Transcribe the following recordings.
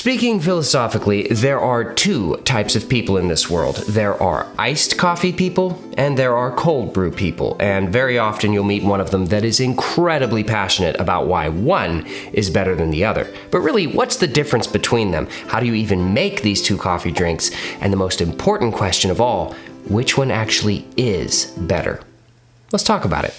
Speaking philosophically, there are two types of people in this world. There are iced coffee people and there are cold brew people, and very often you'll meet one of them that is incredibly passionate about why one is better than the other. But really, what's the difference between them? How do you even make these two coffee drinks? And the most important question of all, which one actually is better? Let's talk about it.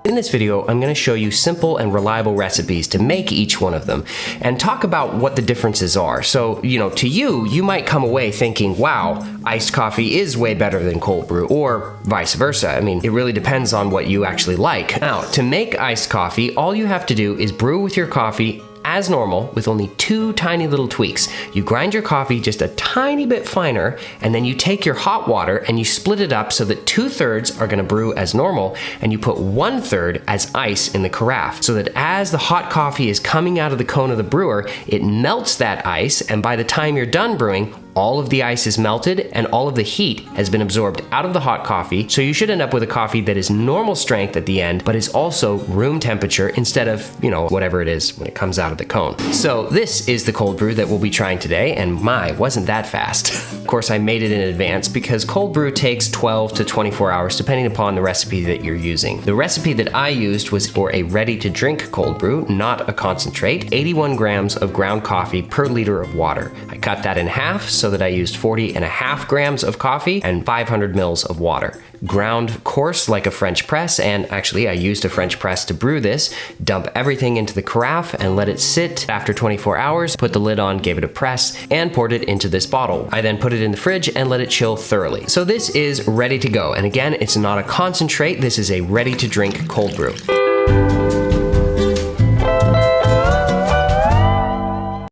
In this video, I'm going to show you simple and reliable recipes to make each one of them and talk about what the differences are. So, to you might come away thinking, wow, iced coffee is way better than cold brew, or vice versa. I mean, it really depends on what you actually like. Now, to make iced coffee, all you have to do is brew with your coffee as normal with only two tiny little tweaks. You grind your coffee just a tiny bit finer, and then you take your hot water and you split it up so that 2/3 are gonna brew as normal, and you put 1/3 as ice in the carafe, so that as the hot coffee is coming out of the cone of the brewer, it melts that ice, and by the time you're done brewing, all of the ice is melted and all of the heat has been absorbed out of the hot coffee, so you should end up with a coffee that is normal strength at the end, but is also room temperature instead of, whatever it is when it comes out of the cone. So this is the cold brew that we'll be trying today, and my, wasn't that fast. Of course, I made it in advance because cold brew takes 12 to 24 hours depending upon the recipe that you're using. The recipe that I used was for a ready-to-drink cold brew, not a concentrate, 81 grams of ground coffee per liter of water. I cut that in half so that I used 40.5 grams of coffee and 500 mils of water. Ground coarse like a French press, and actually I used a French press to brew this. Dump everything into the carafe and let it sit. After 24 hours, put the lid on, gave it a press, and poured it into this bottle. I then put it in the fridge and let it chill thoroughly. So this is ready to go, and again, it's not a concentrate, this is a ready to drink cold brew.